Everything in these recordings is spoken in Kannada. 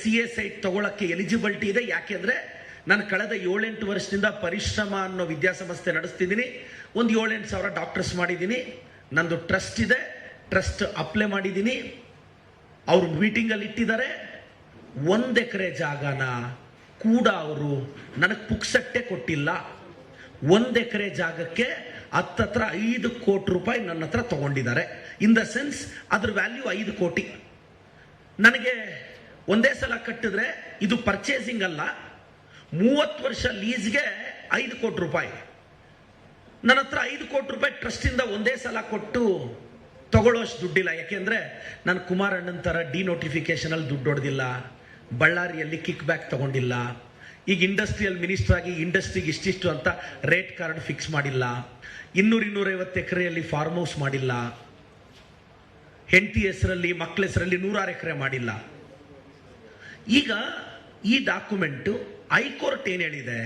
CA ಸೈಟ್ ತಗೊಳಕ್ಕೆ ಎಲಿಜಿಬಿಲಿಟಿ ಇದೆ. ಯಾಕೆಂದ್ರೆ ನಾನು ಕಳೆದ 7-8 ವರ್ಷದಿಂದ ಪರಿಶ್ರಮ ಅನ್ನೋ ವಿದ್ಯಾಸಂಸ್ಥೆ ನಡೆಸ್ತಿದ್ದೀನಿ. ಒಂದು 7-8 ಸಾವಿರ ಡಾಕ್ಟರ್ಸ್ ಮಾಡಿದ್ದೀನಿ. ನಂದು ಟ್ರಸ್ಟ್ ಇದೆ, ಟ್ರಸ್ಟ್ ಅಪ್ಲೈ ಮಾಡಿದ್ದೀನಿ. ಅವರು ಮೀಟಿಂಗಲ್ಲಿ ಇಟ್ಟಿದ್ದಾರೆ. 1 ಎಕರೆ ಜಾಗನ ಕೂಡ ಅವರು ನನಗೆ ಪುಕ್ಸಟ್ಟೆ ಕೊಟ್ಟಿಲ್ಲ. 1 ಎಕರೆ ಜಾಗಕ್ಕೆ ಹತ್ರ 5 ಕೋಟಿ ರೂಪಾಯಿ ನನ್ನ ಹತ್ರ ತಗೊಂಡಿದ್ದಾರೆ. ಇನ್ ದ ಸೆನ್ಸ್ ಅದ್ರ ವ್ಯಾಲ್ಯೂ 5 ಕೋಟಿ. ನನಗೆ ಒಂದೇ ಸಲ ಕಟ್ಟಿದ್ರೆ ಇದು ಪರ್ಚೇಸಿಂಗ್ ಅಲ್ಲ, 30 ವರ್ಷ ಲೀಸ್ಗೆ 5 ಕೋಟಿ ರೂಪಾಯಿ. ನನ್ನ ಹತ್ರ 5 ಕೋಟಿ ರೂಪಾಯಿ ಟ್ರಸ್ಟಿಂದ ಒಂದೇ ಸಲ ಕೊಟ್ಟು ತಗೊಳ್ಳೋಷ್ಟು ದುಡ್ಡಿಲ್ಲ. ಯಾಕೆಂದ್ರೆ ನಾನು ಕುಮಾರಣ್ಣನ ತರ ಡಿನೋಟಿಫಿಕೇಶನ್ ಅಲ್ಲಿ ದುಡ್ಡು ಹೊಡೆದಿಲ್ಲ, ಬಳ್ಳಾರಿಯಲ್ಲಿ ಕಿಕ್ ಬ್ಯಾಕ್ ತಗೊಂಡಿಲ್ಲ, ಈಗ ಇಂಡಸ್ಟ್ರಿಯಲ್ ಮಿನಿಸ್ಟರ್ ಆಗಿ ಇಂಡಸ್ಟ್ರಿಗೆ ಇಷ್ಟಿಷ್ಟು ಅಂತ ರೇಟ್ ಕಾರ್ಡ್ ಫಿಕ್ಸ್ ಮಾಡಿಲ್ಲ, 200-250 ಎಕರೆಯಲ್ಲಿ ಫಾರ್ಮ್ ಹೌಸ್ ಮಾಡಿಲ್ಲ, ಹೆಂಡತಿ ಹೆಸರಲ್ಲಿ ಮಕ್ಕಳ ಹೆಸರಲ್ಲಿ 106 ಎಕರೆ ಮಾಡಿಲ್ಲ. ಈಗ ಈ ಡಾಕ್ಯುಮೆಂಟ್ ಹೈಕೋರ್ಟ್ ಏನ್ ಹೇಳಿದೆ,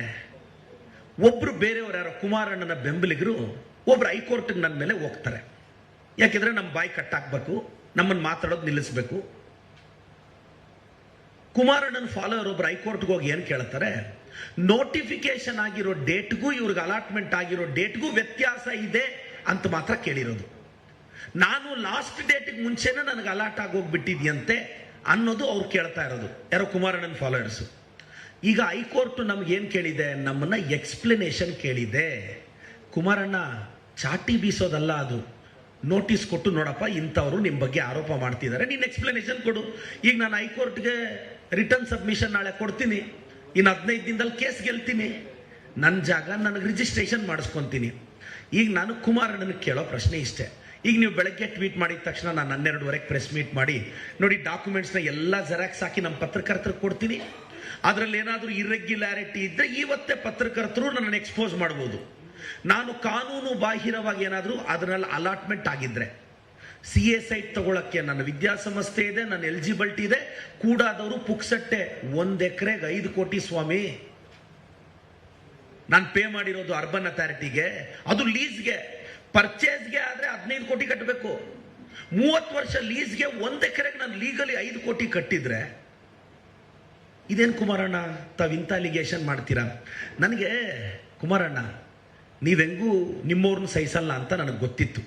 ಒಬ್ರು ಬೇರೆಯವರು ಯಾರೋ ಕುಮಾರಣ್ಣನ ಬೆಂಬಲಿಗರು ಒಬ್ರು ಹೈಕೋರ್ಟ್ಗೆ ನನ್ನ ಮೇಲೆ ಹೋಗ್ತಾರೆ. ಯಾಕೆಂದ್ರೆ ನಮ್ಮ ಬಾಯಿ ಕಟ್ಟಾಕ್ಬೇಕು, ನಮ್ಮನ್ನು ಮಾತಾಡೋದು ನಿಲ್ಲಿಸಬೇಕು. ಕುಮಾರಣ್ಣನ ಫಾಲೋವರ್ ಒಬ್ರು ಹೈಕೋರ್ಟ್ಗೆ ಹೋಗಿ ಏನ್ ಕೇಳ್ತಾರೆ, ನೋಟಿಫಿಕೇಶನ್ ಆಗಿರೋ ಡೇಟ್ಗೂ ಇವ್ರಿಗೆ ಅಲಾಟ್ಮೆಂಟ್ ಆಗಿರೋ ಡೇಟ್ಗೂ ವ್ಯತ್ಯಾಸ ಇದೆ ಅಂತ ಮಾತ್ರ ಕೇಳಿರೋದು. ನಾನು ಲಾಸ್ಟ್ ಡೇಟ್ಗೆ ಮುಂಚೆನೇ ನನಗೆ ಅಲಾಟ್ ಆಗೋಗ್ಬಿಟ್ಟಿದ್ಯಂತೆ ಅನ್ನೋದು ಅವ್ರು ಕೇಳ್ತಾ ಇರೋದು, ಯಾರೋ ಕುಮಾರಣ್ಣನ ಫಾಲೋವರ್ಸ್. ಈಗ ಹೈಕೋರ್ಟ್ ನಮ್ಗೆ ಏನ್ ಕೇಳಿದೆ, ನಮ್ಮನ್ನ ಎಕ್ಸ್ಪ್ಲನೇಷನ್ ಕೇಳಿದೆ. ಕುಮಾರಣ್ಣ ಚಾಟಿ ಬೀಸೋದಲ್ಲ, ಅದು ನೋಟಿಸ್ ಕೊಟ್ಟು ನೋಡಪ್ಪ ಇಂಥವ್ರು ನಿಮ್ಮ ಬಗ್ಗೆ ಆರೋಪ ಮಾಡ್ತಿದ್ದಾರೆ, ನೀನು ಎಕ್ಸ್ಪ್ಲನೇಷನ್ ಕೊಡು. ಈಗ ನಾನು ಹೈಕೋರ್ಟ್ಗೆ ರಿಟರ್ನ್ ಸಬ್ಮಿಷನ್ ನಾಳೆ ಕೊಡ್ತೀನಿ, ಇನ್ನು 15 ದಿನದಲ್ಲಿ ಕೇಸ್ ಗೆಲ್ತೀನಿ, ನನ್ನ ಜಾಗ ನನಗೆ ರಿಜಿಸ್ಟ್ರೇಷನ್ ಮಾಡಿಸ್ಕೊತೀನಿ. ಈಗ ನಾನು ಕುಮಾರಣ್ಣನ ಕೇಳೋ ಪ್ರಶ್ನೆ ಇಷ್ಟೇ. ಈಗ ನೀವು ಬೆಳಗ್ಗೆ ಟ್ವೀಟ್ ಮಾಡಿದ ತಕ್ಷಣ ನಾನು 12:30 ಪ್ರೆಸ್ ಮೀಟ್ ಮಾಡಿ ನೋಡಿ ಡಾಕ್ಯುಮೆಂಟ್ಸ್ನ ಎಲ್ಲ ಜೆರಾಕ್ಸ್ ಹಾಕಿ ನಮ್ಮ ಪತ್ರಕರ್ತರಿಗೆ ಕೊಡ್ತೀನಿ. ಅದರಲ್ಲಿ ಏನಾದರೂ ಇರ್ರೆಗ್ಯುಲಾರಿಟಿ ಇದ್ದರೆ ಇವತ್ತೇ ಪತ್ರಕರ್ತರು ನನ್ನನ್ನು ಎಕ್ಸ್ಪೋಸ್ ಮಾಡ್ಬೋದು. ನಾನು ಕಾನೂನು ಬಾಹಿರವಾಗಿ ಏನಾದರೂ ಅದನ್ನೆಲ್ಲ ಅಲಾಟ್ಮೆಂಟ್ ಆಗಿದ್ರೆ, CA ಸೈಟ್ ತಗೊಳಕ್ಕೆ ನನ್ನ ವಿದ್ಯಾಸಂಸ್ಥೆ ಇದೆ, ನನ್ನ ಎಲಿಜಿಬಿಲಿಟಿ ಇದೆ, ಕೂಡಾದವರು ಪುಕ್ಸಟ್ಟೆ 1 ಎಕರೆಗೆ 5 ಕೋಟಿ ಸ್ವಾಮಿ. ನಾನು ಪೇ ಮಾಡಿರೋದು ಅರ್ಬನ್ ಅಥಾರಿಟಿಗೆ, ಅದು ಲೀಸ್ಗೆ. ಪರ್ಚೇಸ್ಗೆ ಆದ್ರೆ 15 ಕೋಟಿ ಕಟ್ಟಬೇಕು. 30 ವರ್ಷ ಲೀಸ್ಗೆ 1 ಎಕರೆಗೆ ನಾನು ಲೀಗಲಿ 5 ಕೋಟಿ ಕಟ್ಟಿದ್ರೆ ಇದೇನು ಕುಮಾರಣ್ಣ ತಾವಿಂತ ಅಲಿಗೇಷನ್ ಮಾಡ್ತೀರಾ? ನನಗೆ ಕುಮಾರಣ್ಣ ನೀವೆಂಗೂ ನಿಮ್ಮವ್ರನ್ನ ಸಹಿಸಲ್ಲ ಅಂತ ನನಗೆ ಗೊತ್ತಿತ್ತು.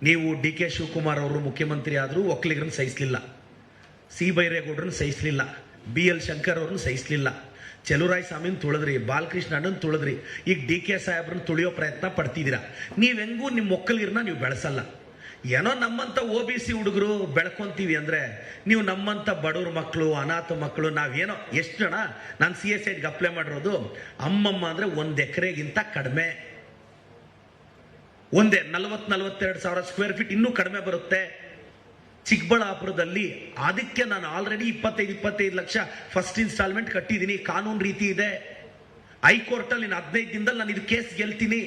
ನೀವು DK ಶಿವಕುಮಾರ್ ಅವರು ಮುಖ್ಯಮಂತ್ರಿ ಆದರೂ ಒಕ್ಕಲಿಗರನ್ನ ಸಹಿಸಲಿಲ್ಲ, ಸಿ ಬೈರೇಗೌಡರನ್ನ ಸಹಿಸಲಿಲ್ಲ, BL ಶಂಕರ್ ಅವ್ರನ್ನ ಸಹಿಸಲಿಲ್ಲ, ಚೆಲುರಾಯ ಸ್ವಾಮಿನ ತುಳಿದ್ರಿ, ಬಾಲಕೃಷ್ಣ ಅಣ್ಣನ ತುಳಿದ್ರಿ, ಈಗ DK ಸಾಹೇಬ್ರನ್ನ ತುಳಿಯೋ ಪ್ರಯತ್ನ ಪಡ್ತಿದ್ದೀರಾ. ನೀವೆಂಗೂ ನಿಮ್ಮ ಒಕ್ಕಲಿಗರನ್ನ ನೀವು ಬೆಳೆಸಲ್ಲ. ಏನೋ ನಮ್ಮಂತ OBC ಹುಡುಗರು ಬೆಳ್ಕೊಂತೀವಿ ಅಂದ್ರೆ ನೀವು ನಮ್ಮಂತ ಬಡವ್ರ ಮಕ್ಕಳು, ಅನಾಥ ಮಕ್ಕಳು, ನಾವೇನೋ ಎಷ್ಟು ಜನ ನಾನು CA ಸೈಟ್ಗೆ ಅಪ್ಲೈ ಮಾಡಿರೋದು ಅಮ್ಮಮ್ಮ ಅಂದ್ರೆ 1 ಎಕರೆಗಿಂತ ಕಡಿಮೆ, ಒಂದೇ 40-42 ಸಾವಿರ ಸ್ಕ್ವೇರ್ ಫೀಟ್, ಇನ್ನೂ ಕಡಿಮೆ ಬರುತ್ತೆ. ಚಿಕ್ಕಬಳ್ಳಾಪುರದಲ್ಲಿ ಅದಕ್ಕೆ ನಾನು ಆಲ್ರೆಡಿ 25 ಲಕ್ಷ ಫಸ್ಟ್ ಇನ್ಸ್ಟಾಲ್ಮೆಂಟ್ ಕಟ್ಟಿದ್ದೀನಿ, ಕಾನೂನು ರೀತಿ ಇದೆ. ಹೈಕೋರ್ಟ್ ಅಲ್ಲಿ 15 ದಿನದಲ್ಲಿ ನಾನು ಇದು ಕೇಸ್ ಗೆಲ್ತೀನಿ.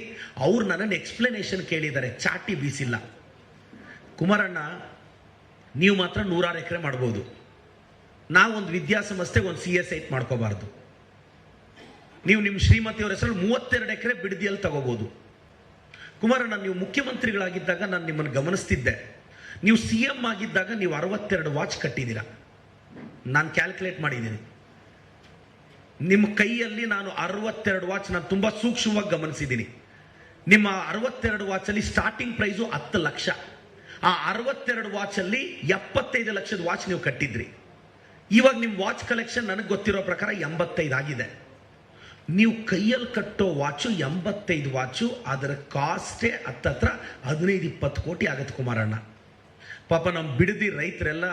ಅವ್ರು ನನ್ನನ್ನು ಎಕ್ಸ್ಪ್ಲನೇಷನ್ ಕೇಳಿದ್ದಾರೆ, ಚಾಟಿ ಬೀಸಿಲ್ಲ. ಕುಮಾರಣ್ಣ ನೀವು ಮಾತ್ರ 106 ಎಕರೆ ಮಾಡ್ಬೋದು, ನಾವೊಂದು ವಿದ್ಯಾಸಂಸ್ಥೆಗೆ ಒಂದು CA ಸೈಟ್ ಮಾಡ್ಕೋಬಾರ್ದು. ನೀವು ನಿಮ್ಮ ಶ್ರೀಮತಿಯವರ ಹೆಸರು 32 ಎಕರೆ ಬಿಡದಿಯಲ್ಲಿ ತಗೋಬಹುದು. ಕುಮಾರಣ್ಣ ನೀವು ಮುಖ್ಯಮಂತ್ರಿಗಳಾಗಿದ್ದಾಗ ನಾನು ನಿಮ್ಮನ್ನು ಗಮನಿಸ್ತಿದ್ದೆ, ನೀವು CM ಆಗಿದ್ದಾಗ ನೀವು 62 ವಾಚ್ ಕಟ್ಟಿದ್ದೀರಾ. ನಾನು ಕ್ಯಾಲ್ಕುಲೇಟ್ ಮಾಡಿದ್ದೀನಿ, ನಿಮ್ಮ ಕೈಯಲ್ಲಿ ನಾನು 62 ವಾಚ್ ನಾನು ತುಂಬಾ ಸೂಕ್ಷ್ಮವಾಗಿ ಗಮನಿಸಿದ್ದೀನಿ. ನಿಮ್ಮ 62 ವಾಚಲ್ಲಿ ಸ್ಟಾರ್ಟಿಂಗ್ ಪ್ರೈಸು 10 ಲಕ್ಷ. ಆ 62 ವಾಚಲ್ಲಿ 75 ಲಕ್ಷದ ವಾಚ್ ನೀವು ಕಟ್ಟಿದ್ರಿ. ಇವಾಗ ನಿಮ್ಮ ವಾಚ್ ಕಲೆಕ್ಷನ್ ನನಗೆ ಗೊತ್ತಿರೋ ಪ್ರಕಾರ 85 ಆಗಿದೆ. ನೀವು ಕೈಯಲ್ಲಿ ಕಟ್ಟೋ ವಾಚು 85 ವಾಚು, ಅದರ ಕಾಸ್ಟೇ ಹತ್ತತ್ರ 15-20 ಕೋಟಿ ಆಗತ್ತೆ ಕುಮಾರಣ್ಣ. ಪಾಪ ನಮ್ಮ ಬಿಡದಿ ರೈತರೆಲ್ಲ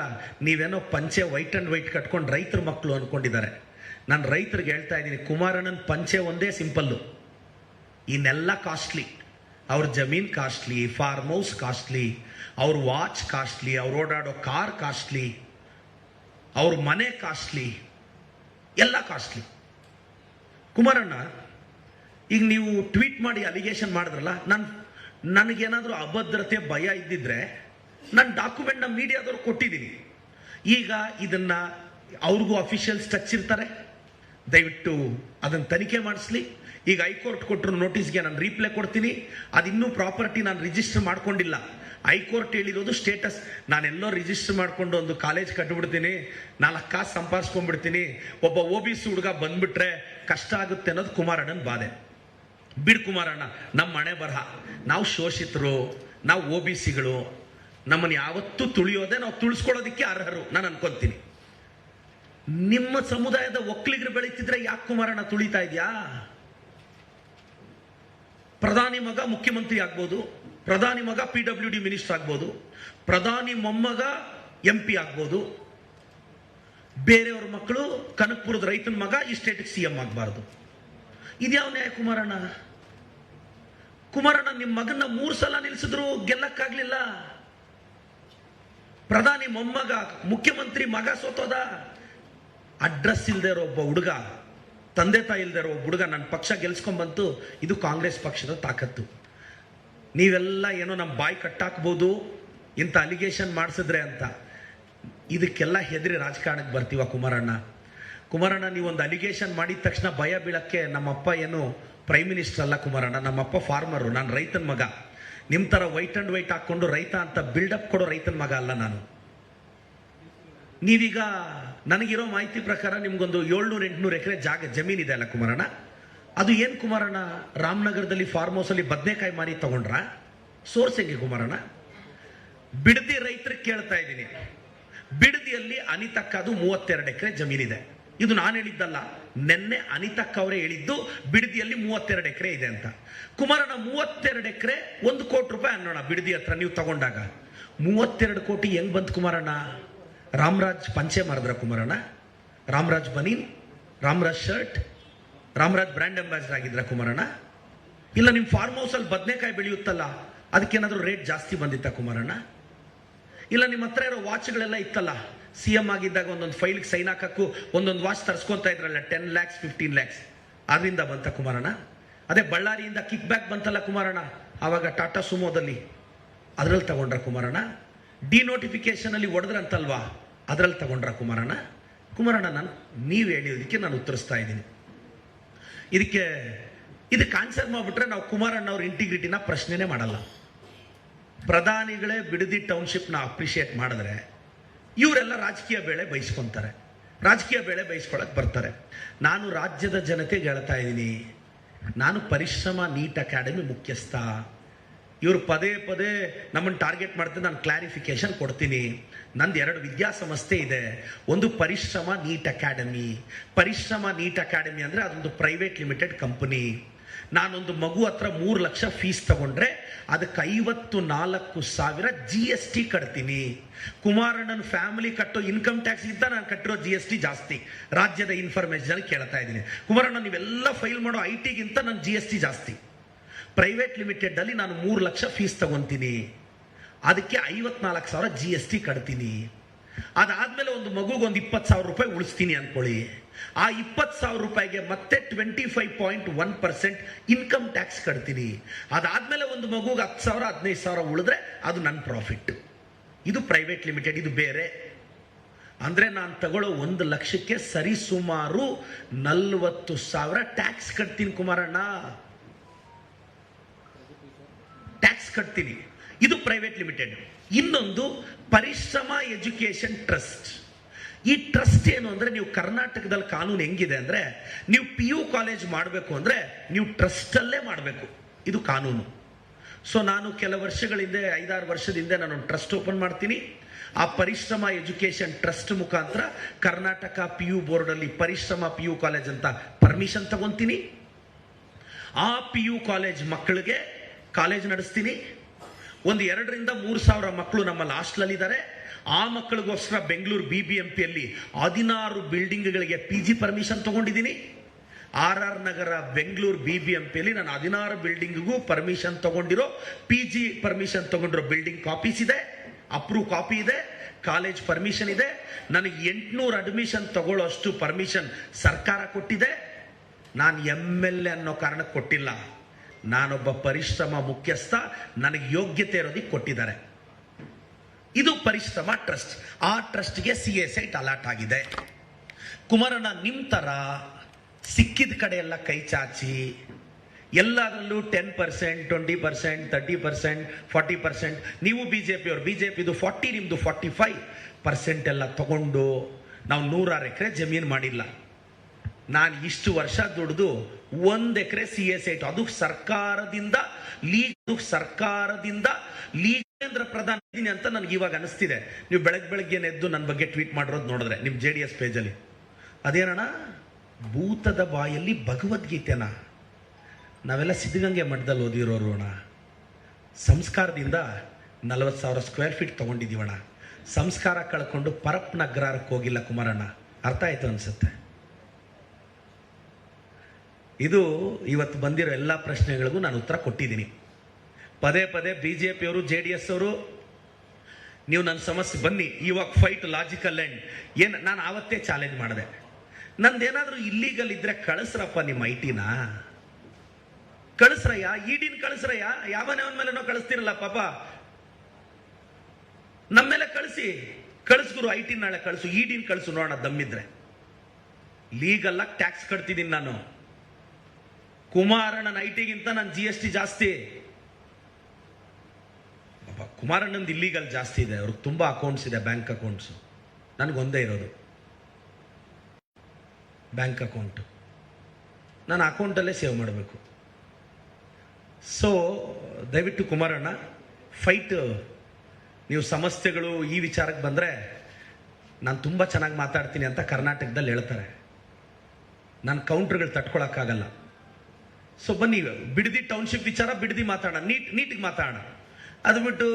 ನೀವೇನೋ ಪಂಚೆ ವೈಟ್ ಅಂಡ್ ವೈಟ್ ಕಟ್ಕೊಂಡು ರೈತರ ಮಕ್ಕಳು ಅನ್ಕೊಂಡಿದ್ದಾರೆ. ನಾನು ರೈತರಿಗೆ ಹೇಳ್ತಾ ಇದ್ದೀನಿ, ಕುಮಾರಣ್ಣನ ಪಂಚೆ ಒಂದೇ ಸಿಂಪಲ್ಲು, ಇನ್ನೆಲ್ಲ ಕಾಸ್ಟ್ಲಿ. ಅವ್ರ ಜಮೀನ್ ಕಾಸ್ಟ್ಲಿ, ಫಾರ್ಮ್ ಹೌಸ್ ಕಾಸ್ಟ್ಲಿ, ಅವ್ರ ವಾಚ್ ಕಾಸ್ಟ್ಲಿ, ಅವ್ರು ಓಡಾಡೋ ಕಾರ್ ಕಾಸ್ಟ್ಲಿ, ಅವ್ರ ಮನೆ ಕಾಸ್ಟ್ಲಿ, ಎಲ್ಲ ಕಾಸ್ಟ್ಲಿ. ಕುಮಾರಣ್ಣ ಈಗ ನೀವು ಟ್ವೀಟ್ ಮಾಡಿ ಅಲಿಗೇಷನ್ ಮಾಡಿದ್ರಲ್ಲ, ನನಗೇನಾದರೂ ಅಭದ್ರತೆ ಭಯ ಇದ್ದಿದ್ರೆ ನಾನು ಡಾಕ್ಯುಮೆಂಟ್ನ ಮೀಡಿಯಾದವ್ರು ಕೊಟ್ಟಿದ್ದೀನಿ. ಈಗ ಇದನ್ನ ಅವ್ರಿಗೂ ಅಫಿಷಿಯಲ್ಸ್ ಟಚ್ ಇರ್ತಾರೆ, ದಯವಿಟ್ಟು ಅದನ್ನು ತನಿಖೆ ಮಾಡಿಸ್ಲಿ. ಈಗ ಹೈಕೋರ್ಟ್ ಕೊಟ್ಟರು ನೋಟಿಸ್ಗೆ ನಾನು ರೀಪ್ಲೈ ಕೊಡ್ತೀನಿ. ಅದಿನ್ನೂ ಪ್ರಾಪರ್ಟಿ ನಾನು ರಿಜಿಸ್ಟರ್ ಮಾಡ್ಕೊಂಡಿಲ್ಲ, ಹೈಕೋರ್ಟ್ ಹೇಳಿರೋದು ಸ್ಟೇಟಸ್. ನಾನೆಲ್ಲೋ ರಿಜಿಸ್ಟರ್ ಮಾಡ್ಕೊಂಡು ಒಂದು ಕಾಲೇಜ್ ಕಟ್ಬಿಡ್ತೀನಿ, 4 ಕಾಸು ಸಂಪಾದಿಸ್ಕೊಂಡ್ಬಿಡ್ತೀನಿ, ಒಬ್ಬ OBC ಹುಡುಗ ಬಂದ್ಬಿಟ್ರೆ ಕಷ್ಟ ಆಗುತ್ತೆ ಅನ್ನೋದು ಕುಮಾರಣ್ಣನ ಬಾಧೆ. ಬಿಡ್ ಕುಮಾರಣ್ಣ, ನಮ್ಮ ಮನೆ ಬರಹ, ನಾವು ಶೋಷಿತರು, ನಾವು OBCಗಳು, ನಮ್ಮನ್ನು ಯಾವತ್ತೂ ತುಳಿಯೋದೆ, ನಾವು ತುಳಿಸ್ಕೊಳ್ಳೋದಕ್ಕೆ ಅರ್ಹರು ನಾನು ಅನ್ಕೊಂತೀನಿ. ನಿಮ್ಮ ಸಮುದಾಯದ ಒಕ್ಕಲಿಗರು ಬೆಳೀತಿದ್ರೆ ಯಾಕೆ ಕುಮಾರಣ್ಣ ತುಳಿತಾ ಇದೆಯಾ? ಪ್ರಧಾನಿ ಮಗ ಮುಖ್ಯಮಂತ್ರಿ ಆಗ್ಬೋದು, ಪ್ರಧಾನಿ ಮಗ PWD ಮಿನಿಸ್ಟರ್ ಆಗ್ಬೋದು, ಪ್ರಧಾನಿ ಮೊಮ್ಮಗ MP ಆಗ್ಬೋದು, ಬೇರೆಯವ್ರ ಮಕ್ಕಳು ಕನಕಪುರದ ರೈತನ ಮಗ ಈ ಸ್ಟೇಟಿಗೆ CM ಆಗಬಾರ್ದು. ಇದ್ಯಾವ ನ್ಯಾಯ ಕುಮಾರಣ್ಣ? ಕುಮಾರಣ್ಣ ನಿಮ್ಮ ಮಗನ್ನ 3 ಸಲ ನಿಲ್ಸಿದ್ರು ಗೆಲ್ಲಕ್ಕಾಗ್ಲಿಲ್ಲ. ಪ್ರಧಾನಿ ಮೊಮ್ಮಗ ಮುಖ್ಯಮಂತ್ರಿ ಮಗ ಸೋತೋದ. ಅಡ್ರೆಸ್ ಇಲ್ದೇ ಇರೋ ಒಬ್ಬ ಹುಡುಗ, ತಂದೆ ತಾಯಿ ಇಲ್ದೇ ಇರೋ ಒಬ್ಬ ಹುಡುಗ ನನ್ನ ಪಕ್ಷ ಗೆಲ್ಸ್ಕೊಂಡ್ಬಂತು. ಇದು ಕಾಂಗ್ರೆಸ್ ಪಕ್ಷದ ತಾಕತ್ತು. ನೀವೆಲ್ಲ ಏನೋ ನಮ್ಮ ಬಾಯಿ ಕಟ್ಟಾಕ್ಬೋದು ಇಂಥ ಅಲಿಗೇಷನ್ ಮಾಡಿಸಿದ್ರೆ ಅಂತ. ಇದಕ್ಕೆಲ್ಲ ಹೆದರಿ ರಾಜಕಾರಣಕ್ಕೆ ಬರ್ತೀವ ಕುಮಾರಣ್ಣ? ಕುಮಾರಣ್ಣ, ನೀವೊಂದು ಅಲಿಗೇಷನ್ ಮಾಡಿದ ತಕ್ಷಣ ಭಯ ಬೀಳಕ್ಕೆ ನಮ್ಮಪ್ಪ ಏನು ಪ್ರೈಮ್ ಮಿನಿಸ್ಟರ್ ಅಲ್ಲ ಕುಮಾರಣ್ಣ. ನಮ್ಮಪ್ಪ ಫಾರ್ಮರು, ನಾನು ರೈತನ ಮಗ. ನಿಮ್ಮ ಥರ ವೈಟ್ ಅಂಡ್ ವೈಟ್ ಹಾಕ್ಕೊಂಡು ರೈತ ಅಂತ ಬಿಲ್ಡಪ್ ಕೊಡೋ ರೈತನ ಮಗ ಅಲ್ಲ ನಾನು. ನೀವೀಗ ನನಗಿರೋ ಮಾಹಿತಿ ಪ್ರಕಾರ ನಿಮ್ಗೊಂದು 700-800 ಎಕರೆ ಜಮೀನಿದೆ ಅಲ್ಲ ಕುಮಾರಣ್ಣ? ಅದು ಏನು ಕುಮಾರಣ್ಣ, ರಾಮನಗರದಲ್ಲಿ ಫಾರ್ಮ್ ಹೌಸಲ್ಲಿ ಬದನೆಕಾಯಿ ಮಾರಿ ತಗೊಂಡ್ರ? ಸೋರ್ಸ್ ಹೆಂಗೆ ಕುಮಾರಣ್ಣ? ಬಿಡದಿ ರೈತರಿಗೆ ಕೇಳ್ತಾ ಇದ್ದೀನಿ. ಬಿಡದಿಯಲ್ಲಿ ಅನಿತಕ್ಕದು 32 ಎಕರೆ ಜಮೀನಿದೆ. ಇದು ನಾನು ಹೇಳಿದ್ದಲ್ಲ, ನೆನ್ನೆ ಅನಿತಕ್ಕ ಅವರೇ ಹೇಳಿದ್ದು ಬಿಡದಿಯಲ್ಲಿ 32 ಎಕರೆ ಇದೆ ಅಂತ. ಕುಮಾರಣ್ಣ, 32 ಎಕರೆ 1 ಕೋಟಿ ರೂಪಾಯಿ ಅನ್ನೋಣ ಬಿಡದಿ ಹತ್ರ ನೀವು ತಗೊಂಡಾಗ. 32 ಕೋಟಿ ಹೆಂಗ್ ಬಂತು ಕುಮಾರಣ್ಣ? ರಾಮರಾಜ್ ಪಂಚೆ ಮಾರಿದ್ರ ಕುಮಾರಣ್ಣ? Ramraj banian, Ramraj shirt, Ramraj brand ambassador ಆಗಿದ್ರ ಕುಮಾರಣ್ಣ? ಇಲ್ಲ ನಿಮ್ಮ ಫಾರ್ಮ್ ಹೌಸಲ್ಲಿ ಬದನೆಕಾಯಿ ಬೆಳೆಯುತ್ತಲ್ಲ, ಅದಕ್ಕೇನಾದ್ರೂ ರೇಟ್ ಜಾಸ್ತಿ ಬಂದಿತ್ತ ಕುಮಾರಣ್ಣ? ಇಲ್ಲ ನಿಮ್ಮ ಹತ್ರ ಇರೋ ವಾಚ್ಗಳೆಲ್ಲ ಇತ್ತಲ್ಲ, CM ಆಗಿದ್ದಾಗ ಒಂದೊಂದು ಫೈಲ್ಗೆ ಸೈನ್ ಹಾಕಕ್ಕೂ ಒಂದೊಂದು ವಾಚ್ ತರಿಸ್ಕೊಂತ ಇದ್ರಲ್ಲ, 10 lakhs 15 lakhs, ಅದರಿಂದ ಬಂತ ಕುಮಾರಣ್ಣ? ಅದೇ ಬಳ್ಳಾರಿಯಿಂದ ಕಿಕ್ ಬ್ಯಾಕ್ ಬಂತಲ್ಲ ಕುಮಾರಣ್ಣ, ಆವಾಗ ಟಾಟಾ ಸುಮೋದಲ್ಲಿ, ಅದ್ರಲ್ಲಿ ತಗೊಂಡ್ರ ಕುಮಾರಣ್ಣ? ಡಿನೋಟಿಫಿಕೇಶನ್ ಅಲ್ಲಿ ಹೊಡೆದ್ರಂತಲ್ವಾ, ಅದ್ರಲ್ಲಿ ತಗೊಂಡ್ರ ಕುಮಾರಣ್ಣ? ಕುಮಾರಣ್ಣ, ನೀವು ಹೇಳಿದ್ದಕ್ಕೆ ನಾನು ಉತ್ತರಿಸ್ತಾ ಇದ್ದೀನಿ. ಇದಕ್ಕೆ ಆನ್ಸರ್ ಮಾಡ್ಬಿಟ್ರೆ ನಾವು ಕುಮಾರಣ್ಣ ಅವ್ರ ಇಂಟಿಗ್ರಿಟಿನ ಪ್ರಶ್ನೆನೇ ಮಾಡಲ್ಲ. ಪ್ರಧಾನಿಗಳೇ ಬಿಡದಿ ಟೌನ್ಶಿಪ್ನ ಅಪ್ರಿಷಿಯೇಟ್ ಮಾಡಿದ್ರೆ ಇವರೆಲ್ಲ ರಾಜಕೀಯ ಬೇಳೆ ಬಯಸ್ಕೊಂತಾರೆ, ರಾಜಕೀಯ ಬೇಳೆ ಬಯಸ್ಕೊಳಕ್ ಬರ್ತಾರೆ. ನಾನು ರಾಜ್ಯದ ಜನತೆಗೆ ಹೇಳ್ತಾ ಇದ್ದೀನಿ, ನಾನು ಪರಿಶ್ರಮ ನೀಟ್ ಅಕಾಡೆಮಿ ಮುಖ್ಯಸ್ಥ. ಇವರು ಪದೇ ಪದೇ ನಮ್ಮನ್ನು ಟಾರ್ಗೆಟ್ ಮಾಡ್ತಾರೆ, ನಾನು ಕ್ಲಾರಿಫಿಕೇಶನ್ ಕೊಡ್ತೀನಿ. ನಂದು 2 ವಿದ್ಯಾಸಂಸ್ಥೆ ಇದೆ. ಒಂದು ಪರಿಶ್ರಮ ನೀಟ್ ಅಕಾಡೆಮಿ. ಪರಿಶ್ರಮ ನೀಟ್ ಅಕಾಡೆಮಿ ಅಂದರೆ ಅದೊಂದು ಪ್ರೈವೇಟ್ ಲಿಮಿಟೆಡ್ ಕಂಪನಿ. ನಾನೊಂದು ಮಗು ಹತ್ರ 3 ಲಕ್ಷ ಫೀಸ್ ತಗೊಂಡ್ರೆ ಅದಕ್ಕೆ 54,000 GST ಕಟ್ತೀನಿ. ಕುಮಾರಣ್ಣನ ಫ್ಯಾಮಿಲಿ ಕಟ್ಟೋ ಇನ್ಕಮ್ ಟ್ಯಾಕ್ಸ್ ಇದ್ದ ನಾನು ಕಟ್ಟಿರೋ GST ಜಾಸ್ತಿ. ರಾಜ್ಯದ ಇನ್ಫಾರ್ಮೇಶನ್ ಕೇಳ್ತಾ ಇದ್ದೀನಿ. ಕುಮಾರಣ್ಣ, ನೀವೆಲ್ಲ ಫೈಲ್ ಮಾಡೋ IT-ಗಿಂತ ನನ್ನ GST ಜಾಸ್ತಿ. ಪ್ರೈವೇಟ್ ಲಿಮಿಟೆಡ್ ಅಲ್ಲಿ ನಾನು 3 ಲಕ್ಷ ಫೀಸ್ ತಗೊಂತೀನಿ, ಅದಕ್ಕೆ 54,000 GST ಕಟ್ತೀನಿ. ಅದಾದ್ಮೇಲೆ ಒಂದು ಮಗುಗೆ ಒಂದು 20,000 ರೂಪಾಯಿ ಉಳಿಸ್ತೀನಿ ಅನ್ಕೊಳ್ಳಿ. ಆ 20,000 ರೂಪಾಯಿಗೆ ಮತ್ತೆ 25.1% ಇನ್ಕಮ್ ಟ್ಯಾಕ್ಸ್ ಕಟ್ತೀನಿ. ಅದಾದ್ಮೇಲೆ ಒಂದು ಮಗುಗೆ 10,000 15,000 ಉಳಿದ್ರೆ ಅದು ನನ್ನ ಪ್ರಾಫಿಟ್. ಇದು ಪ್ರೈವೇಟ್ ಲಿಮಿಟೆಡ್, ಇದು ಬೇರೆ. ಅಂದ್ರೆ ನಾನು ತಗೊಳ್ಳೋ 1 ಲಕ್ಷಕ್ಕೆ ಸರಿಸುಮಾರು 40,000 ಟ್ಯಾಕ್ಸ್ ಕಟ್ತೀನಿ ಕುಮಾರಣ್ಣ, ಟ್ಯಾಕ್ಸ್ ಕಟ್ತೀನಿ. ಇದು ಪ್ರೈವೇಟ್ ಲಿಮಿಟೆಡ್. ಇನ್ನೊಂದು ಪರಿಶ್ರಮ ಎಜುಕೇಶನ್ ಟ್ರಸ್ಟ್. ಈ ಟ್ರಸ್ಟ್ ಏನು ಅಂದ್ರೆ, ನೀವು ಕರ್ನಾಟಕದಲ್ಲಿ ಕಾನೂನು ಹೆಂಗಿದೆ ಅಂದ್ರೆ, ನೀವು PU ಕಾಲೇಜ್ ಮಾಡಬೇಕು ಅಂದ್ರೆ ನೀವು ಟ್ರಸ್ಟ್ ಅಲ್ಲೇ ಮಾಡಬೇಕು, ಇದು ಕಾನೂನು. ಸೊ ನಾನು ಕೆಲವು ವರ್ಷಗಳಿಂದ 5-6 ವರ್ಷದ ಹಿಂದೆ ನಾನು ಟ್ರಸ್ಟ್ ಓಪನ್ ಮಾಡ್ತೀನಿ. ಆ ಪರಿಶ್ರಮ ಎಜುಕೇಶನ್ ಟ್ರಸ್ಟ್ ಮುಖಾಂತರ ಕರ್ನಾಟಕ PU ಬೋರ್ಡ್ ಅಲ್ಲಿ ಪರಿಶ್ರಮ PU ಕಾಲೇಜ್ ಅಂತ ಪರ್ಮಿಷನ್ ತಗೊಂತೀನಿ. ಆ PU ಕಾಲೇಜ್ ಮಕ್ಕಳಿಗೆ ಕಾಲೇಜ್ ನಡೆಸ್ತೀನಿ. ಒಂದು 2,000-3,000 ಮಕ್ಕಳು ನಮ್ಮಲ್ಲಿ ಹಾಸ್ಟೆಲ್ ಇದ್ದಾರೆ. ಆ ಮಕ್ಕಳಿಗೋಸ್ಕರ ಬೆಂಗಳೂರು BBMPಯಲ್ಲಿ 16 ಬಿಲ್ಡಿಂಗ್ಗಳಿಗೆ PG ಪರ್ಮಿಷನ್ ತಗೊಂಡಿದ್ದೀನಿ. RR ನಗರ ಬೆಂಗಳೂರು BBMPಯಲ್ಲಿ ನಾನು 16 ಬಿಲ್ಡಿಂಗ್ಗೂ ಪರ್ಮಿಷನ್ ತಗೊಂಡಿರೋ, PG ಪರ್ಮಿಷನ್ ತಗೊಂಡಿರೋ ಬಿಲ್ಡಿಂಗ್ ಕಾಪೀಸ್ ಇದೆ, ಅಪ್ರೂವ್ ಕಾಪಿ ಇದೆ, ಕಾಲೇಜ್ ಪರ್ಮಿಷನ್ ಇದೆ. ನನಗೆ 800 ಅಡ್ಮಿಷನ್ ತಗೊಳ್ಳೋ ಅಷ್ಟು ಪರ್ಮಿಷನ್ ಸರ್ಕಾರ ಕೊಟ್ಟಿದೆ. ನಾನು MLA ಅನ್ನೋ ಕಾರಣಕ್ಕೆ ಕೊಟ್ಟಿಲ್ಲ, ನಾನೊಬ್ಬ ಪರಿಶ್ರಮ ಮುಖ್ಯಸ್ಥ, ನನಗೆ ಯೋಗ್ಯತೆ ಇರೋದಕ್ಕೆ ಕೊಟ್ಟಿದ್ದಾರೆ. ಇದು ಪರಿಶ್ರಮ ಟ್ರಸ್ಟ್. ಆ ಟ್ರಸ್ಟ್ಗೆ CA ಸೈಟ್ ಅಲಾಟ್ ಆಗಿದೆ. ಕುಮಾರಣ್ಣ, ನಿಮ್ಮ ತರ ಸಿಕ್ಕಿದ ಕಡೆ ಎಲ್ಲ ಕೈ ಚಾಚಿ ಎಲ್ಲದರಲ್ಲೂ 10%, 20%, 30%, 40%. ನೀವು ಬಿಜೆಪಿಯವರು, ಬಿಜೆಪಿದು 40, ನಿಮ್ದು 45% ಎಲ್ಲ ತಗೊಂಡು ನಾವು 100 ಎಕರೆ ಜಮೀನು ಮಾಡಿಲ್ಲ. ನಾನು ಇಷ್ಟು ವರ್ಷ ದುಡಿದು 1 ಎಕರೆ CS ಐಟು, ಅದು ಸರ್ಕಾರದಿಂದ ಲೀಗೇಂದ್ರ ಪ್ರಧಾನ ಇದ್ದೀನಿ ಅಂತ ನನಗೆ ಇವಾಗ ಅನಿಸ್ತಿದೆ. ನೀವು ಬೆಳಗ್ಗೆ ಎದ್ದು ನನ್ನ ಬಗ್ಗೆ ಟ್ವೀಟ್ ಮಾಡಿರೋದು ನೋಡಿದ್ರೆ ನಿಮ್ಮ JDS ಪೇಜಲ್ಲಿ, ಅದೇನಣ್ಣ ಭೂತದ ಬಾಯಲ್ಲಿ ಭಗವದ್ಗೀತೆನ ನಾವೆಲ್ಲ ಸಿದ್ಧಗಂಗೆ ಮಠದಲ್ಲಿ ಓದಿರೋರು ಅಣ್ಣ. ಸಂಸ್ಕಾರದಿಂದ 40,000 ಸ್ಕ್ವೇರ್ ಫೀಟ್ ತೊಗೊಂಡಿದ್ದೀವಣ್ಣ. ಸಂಸ್ಕಾರ ಕಳ್ಕೊಂಡು ಪರಪ್ ನಗರಕ್ಕೆ ಹೋಗಿಲ್ಲ ಕುಮಾರಣ್ಣ. ಅರ್ಥ ಆಯ್ತು ಅನ್ಸುತ್ತೆ. ಇದು ಇವತ್ತು ಬಂದಿರೋ ಎಲ್ಲ ಪ್ರಶ್ನೆಗಳಿಗೂ ನಾನು ಉತ್ತರ ಕೊಟ್ಟಿದ್ದೀನಿ. ಪದೇ ಬಿಜೆಪಿಯವರು, JDS ಅವರು, ನೀವು ನನ್ನ ಸಮಸ್ಯೆ ಬನ್ನಿ, ಇವಾಗ ಫೈಟ್ ಲಾಜಿಕಲ್ ಎಂಡ್. ಏನು ನಾನು ಆವತ್ತೇ ಚಾಲೆಂಜ್ ಮಾಡಿದೆ, ನಂದೇನಾದ್ರೂ ಇಲ್ಲೀಗಲ್ ಇದ್ರೆ ಕಳಿಸ್ರಪ್ಪ ನಿಮ್ಮ IT-ನ ಕಳಿಸ್ರಯ್ಯ, ED-ನ ಕಳಿಸ್ರಯ್ಯ. ಯಾವನೇ ಅವನ ಮೇಲೆ ನಾವು ಕಳಿಸ್ತಿರಲ್ಲ ಪಾಪ, ನಮ್ಮ ಮೇಲೆ ಕಳಿಸ್ಗುರು. IT ನಾಳೆ ಕಳಿಸು, ED-ನ ಕಳಿಸು, ನೋಡೋಣ ದಮ್ಮಿದ್ರೆ. ಲೀಗಲ್ ಆಗಿ ಟ್ಯಾಕ್ಸ್ ಕಟ್ತಿದ್ದೀನಿ ನಾನು. ಕುಮಾರಣ್ಣನ IT-ಗಿಂತ ನನ್ನ GST ಜಾಸ್ತಿ. ಕುಮಾರಣ್ಣಂದು ಇಲ್ಲೀಗಲ್ ಜಾಸ್ತಿ ಇದೆ, ಅವ್ರಿಗೆ ತುಂಬಾ ಅಕೌಂಟ್ಸ್ ಇದೆ, ಬ್ಯಾಂಕ್ ಅಕೌಂಟ್ಸ್. ನನಗೊಂದೇ ಇರೋದು ಬ್ಯಾಂಕ್ ಅಕೌಂಟ್, ನಾನು ಅಕೌಂಟಲ್ಲೇ ಸೇವ್ ಮಾಡಬೇಕು. ಸೊ ದಯವಿಟ್ಟು ಕುಮಾರಣ್ಣ ಫೈಟ್, ನೀವು ಸಮಸ್ಯೆಗಳು ಈ ವಿಚಾರಕ್ಕೆ ಬಂದರೆ ನಾನು ತುಂಬ ಚೆನ್ನಾಗಿ ಮಾತಾಡ್ತೀನಿ ಅಂತ ಕರ್ನಾಟಕದಲ್ಲಿ ಹೇಳ್ತಾರೆ. ನಾನು ಕೌಂಟ್ರ್ಗಳು ತಟ್ಕೊಳಕ್ಕಾಗಲ್ಲ. ಸೊ ಬನ್ನಿ, ಬಿಡದಿ ಟೌನ್ಶಿಪ್ ವಿಚಾರ ಬಿಡದಿ ಮಾತಾಡೋಣ, ನೀಟಿಗೆ ಮಾತಾಡೋಣ. ಅದು ಬಿಟ್ಟು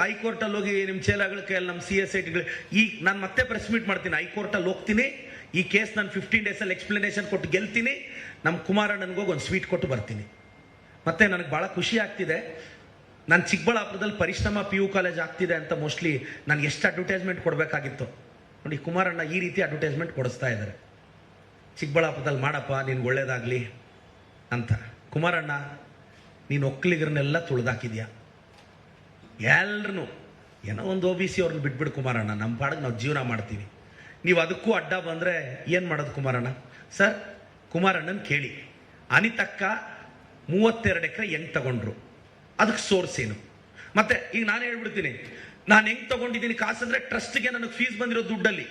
ಹೈಕೋರ್ಟಲ್ಲಿ ಹೋಗಿ ನಿಮ್ಮ ಚೇಲಾಗಳ ಕೈಯಲ್ಲಿ ನಮ್ಮ CS ಐಟಿಗಳು, ಈಗ ನಾನು ಮತ್ತೆ ಪ್ರೆಸ್ ಮೀಟ್ ಮಾಡ್ತೀನಿ, ಹೈಕೋರ್ಟಲ್ಲಿ ಹೋಗ್ತೀನಿ, ಈ ಕೇಸ್ ನಾನು 15 ಡೇಸಲ್ಲಿ ಎಕ್ಸ್ಪ್ಲನೇಷನ್ ಕೊಟ್ಟು ಗೆಲ್ತೀನಿ, ನಮ್ಮ ಕುಮಾರಣ್ಣನಿಗೋಗಿ ಒಂದು ಸ್ವೀಟ್ ಕೊಟ್ಟು ಬರ್ತೀನಿ. ಮತ್ತೆ ನನಗೆ ಭಾಳ ಖುಷಿ ಆಗ್ತಿದೆ, ನಾನು ಚಿಕ್ಕಬಳ್ಳಾಪುರದಲ್ಲಿ ಪರಿಶ್ರಮ PU ಕಾಲೇಜ್ ಆಗ್ತಿದೆ ಅಂತ ಮೋಸ್ಟ್ಲಿ ನಾನು ಎಷ್ಟು ಅಡ್ವರ್ಟೈಸ್ಮೆಂಟ್ ಕೊಡಬೇಕಾಗಿತ್ತು ನೋಡಿ, ಕುಮಾರಣ್ಣ ಈ ರೀತಿ ಅಡ್ವರ್ಟೈಸ್ಮೆಂಟ್ ಕೊಡಿಸ್ತಾ ಇದ್ದಾರೆ. ಚಿಕ್ಕಬಳ್ಳಾಪುರದಲ್ಲಿ ಮಾಡಪ್ಪ, ನಿನ್ಗೆ ಒಳ್ಳೇದಾಗಲಿ ಅಂತ. ಕುಮಾರಣ್ಣ, ನೀನು ಒಕ್ಕಲಿಗರನ್ನೆಲ್ಲ ತುಳಿದಾಕಿದ್ಯಾ, ಎಲ್ರೂ ಏನೋ ಒಂದು OBC ಅವ್ರನ್ನ ಬಿಟ್ಬಿಡು ಕುಮಾರಣ್ಣ, ನಮ್ಮ ಪಾಡಿಗೆ ನಾವು ಜೀವನ ಮಾಡ್ತೀವಿ. ನೀವು ಅದಕ್ಕೂ ಅಡ್ಡ ಬಂದರೆ ಏನು ಮಾಡೋದು ಕುಮಾರಣ್ಣ? ಸರ್, ಕುಮಾರಣ್ಣನ ಕೇಳಿ, ಅನಿತಕ್ಕ 32 ಎಕರೆ ಹೆಂಗೆ ತಗೊಂಡ್ರು, ಅದಕ್ಕೆ ಸೋರ್ಸ್ ಏನು? ಮತ್ತೆ ಈಗ ನಾನು ಹೇಳ್ಬಿಡ್ತೀನಿ, ನಾನು ಹೆಂಗೆ ತಗೊಂಡಿದ್ದೀನಿ ಕಾಸು ಅಂದರೆ ಟ್ರಸ್ಟ್ಗೆ ನನಗೆ ಫೀಸ್ ಬಂದಿರೋ ದುಡ್ಡಲ್ಲಿ.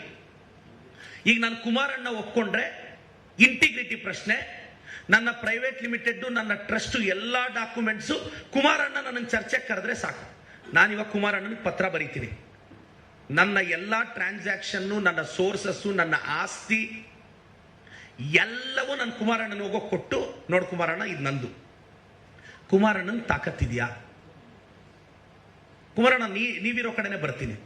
ಈಗ ನಾನು ಕುಮಾರಣ್ಣ ಒಪ್ಕೊಂಡ್ರೆ ಇಂಟಿಗ್ರಿಟಿ ಪ್ರಶ್ನೆ, ನನ್ನ ಪ್ರೈವೇಟ್ ಲಿಮಿಟೆಡ್, ನನ್ನ ಟ್ರಸ್ಟ್ ಎಲ್ಲ ಡಾಕ್ಯುಮೆಂಟ್ಸು ಕುಮಾರಣ್ಣ ನನಗೆ ಚರ್ಚೆಗೆ ಕರೆದ್ರೆ ಸಾಕು. ನಾನಿವಾಗ ಕುಮಾರಣ್ಣನಿಗೆ ಪತ್ರ ಬರೀತೀನಿ, ನನ್ನ ಎಲ್ಲ ಟ್ರಾನ್ಸಾಕ್ಷನ್ನು, ನನ್ನ ಸೋರ್ಸಸ್ಸು, ನನ್ನ ಆಸ್ತಿ ಎಲ್ಲವೂ ನನ್ನ ಕುಮಾರಣ್ಣನ ಹೋಗೋಕೆ ಕೊಟ್ಟು, ನೋಡು ಕುಮಾರಣ್ಣ ಇದು ನಂದು. ಕುಮಾರಣ್ಣನ ತಾಕತ್ತಿದೆಯಾ? ಕುಮಾರಣ್ಣ ನೀವಿರೋ ಕಡೆನೇ ಬರ್ತೀನಿ,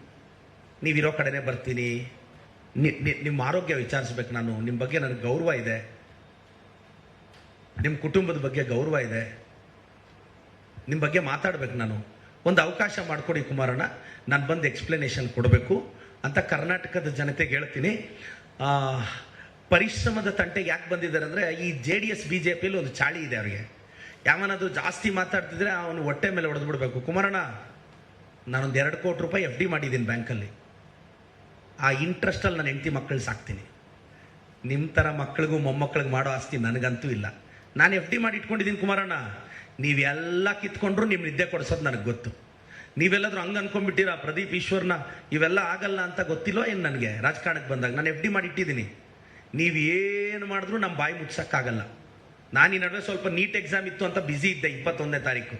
ನಿಮ್ಮ ಆರೋಗ್ಯ ವಿಚಾರಿಸ್ಬೇಕು ನಾನು, ನಿಮ್ಮ ಬಗ್ಗೆ ನನಗೆ ಗೌರವ ಇದೆ, ನಿಮ್ಮ ಕುಟುಂಬದ ಬಗ್ಗೆ ಗೌರವ ಇದೆ, ನಿಮ್ಮ ಬಗ್ಗೆ ಮಾತಾಡ್ಬೇಕು ನಾನು. ಒಂದು ಅವಕಾಶ ಮಾಡಿಕೊಡಿ ಕುಮಾರಣ್ಣ, ನಾನು ಬಂದು ಎಕ್ಸ್ಪ್ಲನೇಷನ್ ಕೊಡಬೇಕು ಅಂತ ಕರ್ನಾಟಕದ ಜನತೆಗೆ ಹೇಳ್ತೀನಿ. ಪರಿಶ್ರಮದ ತಂಟೆಗೆ ಯಾಕೆ ಬಂದಿದ್ದಾರೆ ಅಂದರೆ, ಈ JDS BJPಯಲ್ಲಿ ಒಂದು ಚಾಳಿ ಇದೆ ಅವ್ರಿಗೆ. ಯಾವನಾದ್ರೂ ಜಾಸ್ತಿ ಮಾತಾಡ್ತಿದ್ರೆ ಅವನು ಹೊಟ್ಟೆ ಮೇಲೆ ಹೊಡೆದು ಬಿಡಬೇಕು. ಕುಮಾರಣ್ಣ, ನಾನೊಂದು 2 ಕೋಟಿ ರೂಪಾಯಿ FD ಮಾಡಿದ್ದೀನಿ ಬ್ಯಾಂಕಲ್ಲಿ, ಆ ಇಂಟ್ರೆಸ್ಟಲ್ಲಿ ನಾನು ಹೆಂಡತಿ ಮಕ್ಕಳು ಸಾಕ್ತೀನಿ. ನಿಮ್ಮ ಥರ ಮಕ್ಕಳಿಗೂ ಮೊಮ್ಮಕ್ಕಳಿಗೆ ಮಾಡೋ ಆಸ್ತಿ ನನಗಂತೂ ಇಲ್ಲ. ನಾನು FD ಮಾಡಿ ಇಟ್ಕೊಂಡಿದ್ದೀನಿ ಕುಮಾರಣ್ಣ. ನೀವೆಲ್ಲ ಕಿತ್ಕೊಂಡ್ರು ನಿಮ್ಮ ನಿದ್ದೆ ಕೊಡಿಸೋದು ನನಗೆ ಗೊತ್ತು. ನೀವೆಲ್ಲಾದ್ರೂ ಹಂಗೆ ಅನ್ಕೊಂಡ್ಬಿಟ್ಟಿರ ಪ್ರದೀಪ್ ಈಶ್ವರ್ನ ಇವೆಲ್ಲ ಆಗಲ್ಲ ಅಂತ ಗೊತ್ತಿಲ್ಲೋ ಏನು ನನಗೆ? ರಾಜಕಾರಣಕ್ಕೆ ಬಂದಾಗ ನಾನು FD ಮಾಡಿ ಇಟ್ಟಿದ್ದೀನಿ. ನೀವೇನು ಮಾಡಿದ್ರು ನಮ್ಮ ಬಾಯಿ ಮುಚ್ಚಕ್ಕಾಗಲ್ಲ. ನಾನು ಈ ನಡುವೆ ಸ್ವಲ್ಪ ನೀಟ್ ಎಕ್ಸಾಮ್ ಇತ್ತು ಅಂತ ಬ್ಯುಸಿ ಇದ್ದೆ 21ನೇ ತಾರೀಕು.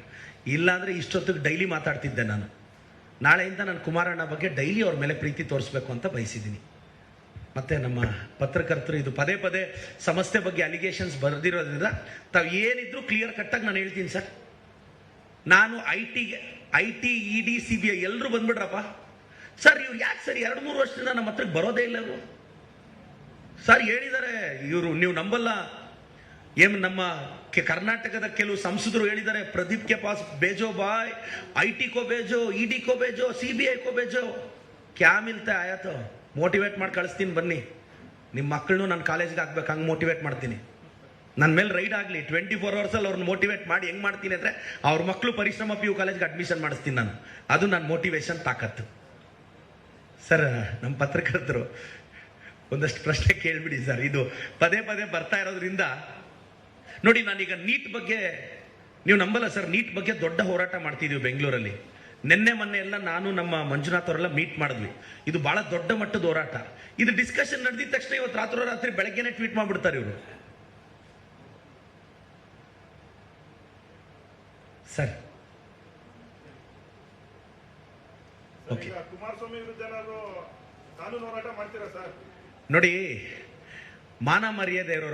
ಇಲ್ಲಾಂದರೆ ಇಷ್ಟೊತ್ತಿಗೆ ಡೈಲಿ ಮಾತಾಡ್ತಿದ್ದೆ ನಾನು. ನಾಳೆಯಿಂದ ನಾನು ಕುಮಾರಣ್ಣ ಬಗ್ಗೆ ಡೈಲಿ ಅವ್ರ ಮೇಲೆ ಪ್ರೀತಿ ತೋರಿಸ್ಬೇಕು ಅಂತ ಬಯಸಿದ್ದೀನಿ. ಮತ್ತು ನಮ್ಮ ಪತ್ರಕರ್ತರು ಇದು ಪದೇ ಸಮಸ್ಯೆ ಬಗ್ಗೆ ಅಲಿಗೇಷನ್ಸ್ ಬರೆದಿರೋದ್ರಿಂದ ತಾವು ಏನಿದ್ರು ಕ್ಲಿಯರ್ ಕಟ್ಟಾಗಿ ನಾನು ಹೇಳ್ತೀನಿ ಸರ್. ನಾನು IT ED CBI ಎಲ್ಲರೂ ಬಂದ್ಬಿಡ್ರಪ್ಪ ಸರ್. ಇವ್ರು ಯಾಕೆ ಸರ್ 2-3 ವರ್ಷದಿಂದ ನಮ್ಮ ಹತ್ರಕ್ಕೆ ಬರೋದೇ ಇಲ್ಲ ಇವರು ಸರ್? ಹೇಳಿದ್ದಾರೆ ಇವರು, ನೀವು ನಂಬಲ್ಲ. ನಮ್ಮ ಕರ್ನಾಟಕದ ಕೆಲವು ಸಂಸದರು ಹೇಳಿದ್ದಾರೆ, ಪ್ರದೀಪ್ ಕೆ ಪಾಸ್ ಬೇಜೋ ಬಾಯ್, IT ಕೋ ಬೇಜೋ, ED ಕೋ ಬೇಜೋ, CBI ಕೋ ಬೇಜೋ. ಕ್ಯಾ ಮಿಲ್ತಾ ಆಯಾತೋ? ಮೋಟಿವೇಟ್ ಮಾಡಿ ಕಳಿಸ್ತೀನಿ, ಬನ್ನಿ. ನಿಮ್ಮ ಮಕ್ಕಳನ್ನು ನಾನು ಕಾಲೇಜ್ಗೆ ಹಾಕ್ಬೇಕು, ಹಂಗೆ ಮೋಟಿವೇಟ್ ಮಾಡ್ತೀನಿ. ನನ್ನ ಮೇಲೆ ರೈಡ್ ಆಗಲಿ 24 ಅವರ್ಸಲ್ಲಿ ಅವ್ರನ್ನ ಮೋಟಿವೇಟ್ ಮಾಡಿ ಹೆಂಗೆ ಮಾಡ್ತೀನಿ ಅಂದರೆ, ಅವ್ರ ಮಕ್ಕಳು ಪರಿಶ್ರಮ PU ಕಾಲೇಜ್ಗೆ ಅಡ್ಮಿಷನ್ ಮಾಡಿಸ್ತೀನಿ ನಾನು. ಅದು ನನ್ನ ಮೋಟಿವೇಶನ್ ತಾಕತ್ತು ಸರ್. ನಮ್ಮ ಪತ್ರಕರ್ತರು ಒಂದಷ್ಟು ಪ್ರಶ್ನೆ ಕೇಳಿಬಿಡಿ ಸರ್. ಇದು ಪದೇ ಬರ್ತಾ ಇರೋದ್ರಿಂದ ನೋಡಿ, ನಾನೀಗ ನೀಟ್ ಬಗ್ಗೆ, ನೀವು ನಂಬಲ್ಲ ಸರ್, ನೀಟ್ ಬಗ್ಗೆ ದೊಡ್ಡ ಹೋರಾಟ ಮಾಡ್ತಿದೀವಿ ಬೆಂಗಳೂರಲ್ಲಿ. ನಿನ್ನೆ ಮೊನ್ನೆ ಎಲ್ಲ ನಾನು ನಮ್ಮ ಮಂಜುನಾಥ್ ಅವರೆಲ್ಲ ಮೀಟ್ ಮಾಡಿದ್ವಿ. ಇದು ಬಹಳ ದೊಡ್ಡ ಮಟ್ಟದ ಹೋರಾಟ. ಇದು ಡಿಸ್ಕಷನ್ ನಡೆದಿದ ತಕ್ಷಣ ಇವತ್ತು ರಾತ್ರಿ ಬೆಳಗ್ಗೆನೆ ಟ್ವೀಟ್ ಮಾಡ್ಬಿಡ್ತಾರೆ ಇವರು. ಸರ್ ಓಕೆ, ಕುಮಾರಸ್ವಾಮಿ ವಿರುದ್ಧ ಏನಾದ್ರು ಕಾನೂನು ಹೋರಾಟ ಮಾಡ್ತೀರಾ ಸರ್? ನೋಡಿ, ಮಾನ ಮರ್ಯಾದೆ ಇರೋರು